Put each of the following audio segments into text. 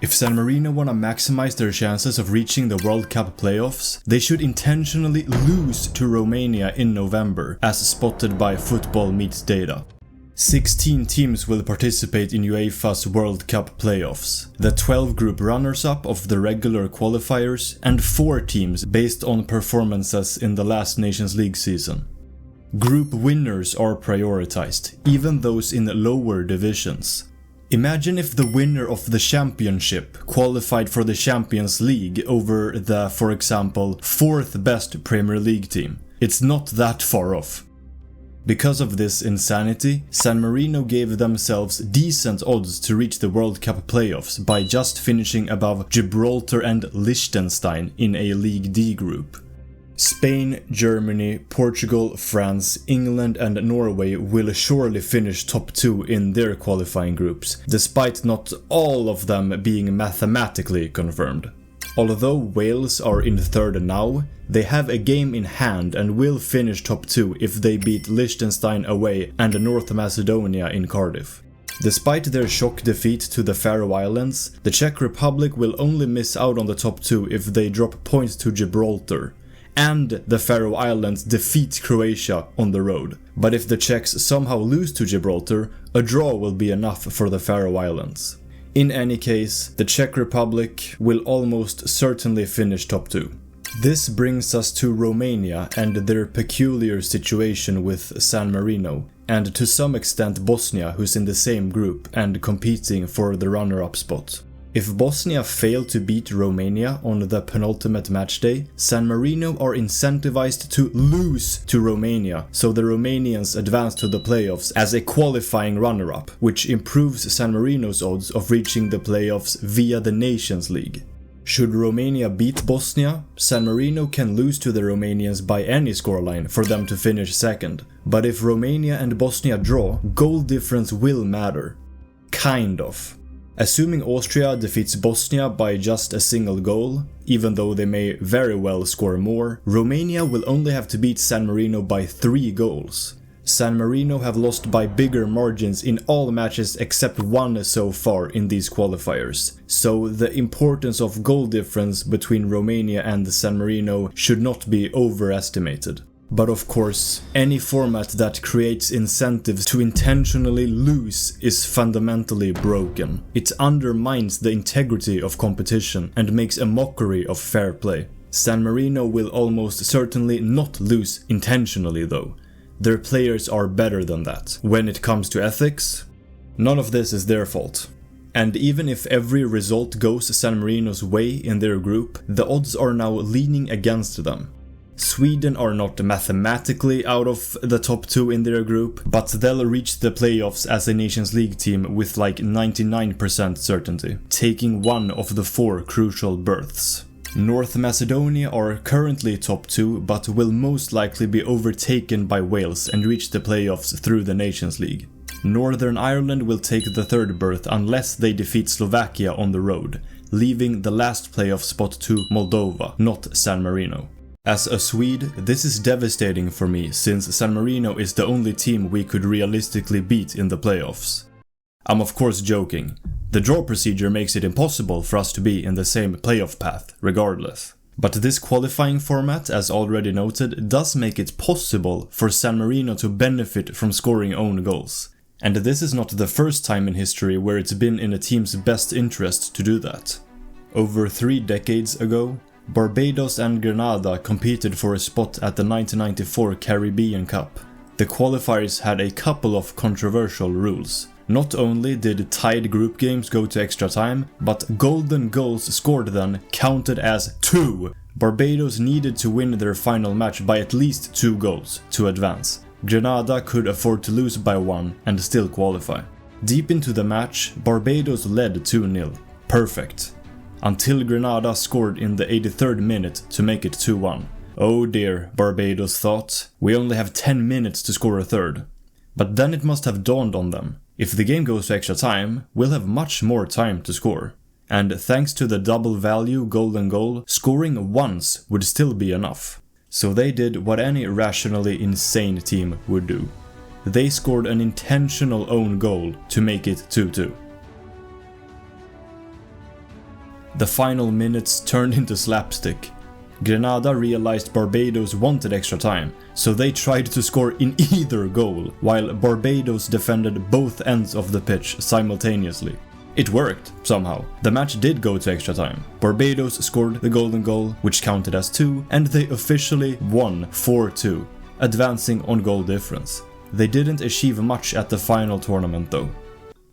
If San Marino want to maximize their chances of reaching the World Cup playoffs, they should intentionally lose to Romania in November, as spotted by Football Meets Data. 16 teams will participate in UEFA's World Cup playoffs, the 12 group runners-up of the regular qualifiers, and 4 teams based on performances in the last Nations League season. Group winners are prioritized, even those in lower divisions. Imagine if the winner of the championship qualified for the Champions League over the, for example, 4th best Premier League team. It's not that far off. Because of this insanity, San Marino gave themselves decent odds to reach the World Cup playoffs by just finishing above Gibraltar and Liechtenstein in a League D group. Spain, Germany, Portugal, France, England and Norway will surely finish top 2 in their qualifying groups, despite not all of them being mathematically confirmed. Although Wales are in 3rd now, they have a game in hand and will finish top 2 if they beat Liechtenstein away and North Macedonia in Cardiff. Despite their shock defeat to the Faroe Islands, the Czech Republic will only miss out on the top 2 if they drop points to Gibraltar, and the Faroe Islands defeat Croatia on the road. But if the Czechs somehow lose to Gibraltar, a draw will be enough for the Faroe Islands. In any case, the Czech Republic will almost certainly finish top 2. This brings us to Romania and their peculiar situation with San Marino, and to some extent Bosnia, who's in the same group and competing for the runner-up spot. If Bosnia fail to beat Romania on the penultimate matchday, San Marino are incentivized to lose to Romania, so the Romanians advance to the playoffs as a qualifying runner-up, which improves San Marino's odds of reaching the playoffs via the Nations League. Should Romania beat Bosnia, San Marino can lose to the Romanians by any scoreline for them to finish second, but if Romania and Bosnia draw, goal difference will matter. Kind of. Assuming Austria defeats Bosnia by just a single goal, even though they may very well score more, Romania will only have to beat San Marino by 3 goals. San Marino have lost by bigger margins in all matches except one so far in these qualifiers, so the importance of goal difference between Romania and San Marino should not be overestimated. But of course, any format that creates incentives to intentionally lose is fundamentally broken. It undermines the integrity of competition and makes a mockery of fair play. San Marino will almost certainly not lose intentionally though. Their players are better than that. When it comes to ethics, none of this is their fault. And even if every result goes San Marino's way in their group, the odds are now leaning against them. Sweden are not mathematically out of the top 2 in their group, but they'll reach the playoffs as a Nations League team with like 99% certainty, taking one of the 4 crucial berths. North Macedonia are currently top 2, but will most likely be overtaken by Wales and reach the playoffs through the Nations League. Northern Ireland will take the 3rd berth unless they defeat Slovakia on the road, leaving the last playoff spot to Moldova, not San Marino. As a Swede, this is devastating for me since San Marino is the only team we could realistically beat in the playoffs. I'm of course joking. The draw procedure makes it impossible for us to be in the same playoff path, regardless. But this qualifying format, as already noted, does make it possible for San Marino to benefit from scoring own goals. And this is not the first time in history where it's been in a team's best interest to do that. Over 3 decades ago, Barbados and Grenada competed for a spot at the 1994 Caribbean Cup. The qualifiers had a couple of controversial rules. Not only did tied group games go to extra time, but golden goals scored then counted as 2. Barbados needed to win their final match by at least 2 goals to advance. Grenada could afford to lose by 1 and still qualify. Deep into the match, Barbados led 2-0. Perfect. Until Grenada scored in the 83rd minute to make it 2-1. Oh dear, Barbados thought, we only have 10 minutes to score a third. But then it must have dawned on them. If the game goes to extra time, we'll have much more time to score. And thanks to the double value golden goal, scoring once would still be enough. So they did what any rationally insane team would do. They scored an intentional own goal to make it 2-2. The final minutes turned into slapstick. Grenada realized Barbados wanted extra time, so they tried to score in either goal, while Barbados defended both ends of the pitch simultaneously. It worked, somehow. The match did go to extra time. Barbados scored the golden goal, which counted as 2, and they officially won 4-2, advancing on goal difference. They didn't achieve much at the final tournament though.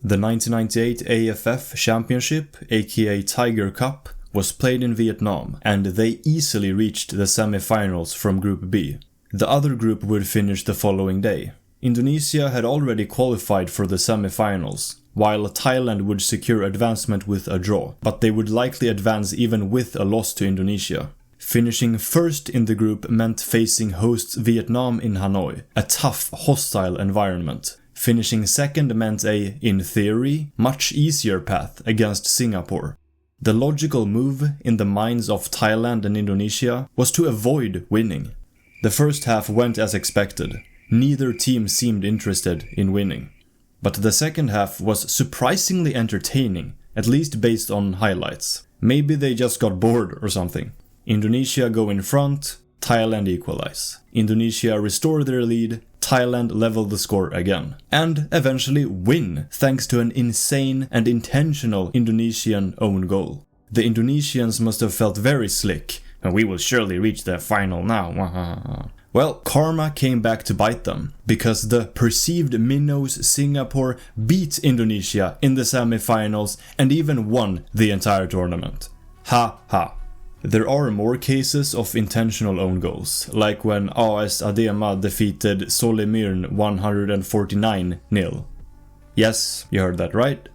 The 1998 AFF Championship, aka Tiger Cup, was played in Vietnam, and they easily reached the semi-finals from Group B. The other group would finish the following day. Indonesia had already qualified for the semi-finals, while Thailand would secure advancement with a draw, but they would likely advance even with a loss to Indonesia. Finishing first in the group meant facing hosts Vietnam in Hanoi, a tough, hostile environment. Finishing second meant a, in theory, much easier path against Singapore. The logical move in the minds of Thailand and Indonesia was to avoid winning. The first half went as expected. Neither team seemed interested in winning. But the second half was surprisingly entertaining, at least based on highlights. Maybe they just got bored or something. Indonesia go in front, Thailand equalize. Indonesia restore their lead, Thailand level the score again. And eventually win, thanks to an insane and intentional Indonesian own goal. The Indonesians must have felt very slick, and we will surely reach the final now. Well, karma came back to bite them, because the perceived minnows Singapore beat Indonesia in the semi-finals and even won the entire tournament. Ha ha. There are more cases of intentional own goals, like when AS Adema defeated Solimyrn 149-0. Yes, you heard that right.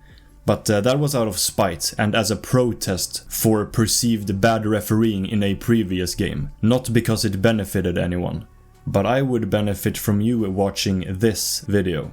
But that was out of spite and as a protest for perceived bad refereeing in a previous game, not because it benefited anyone. But I would benefit from you watching this video.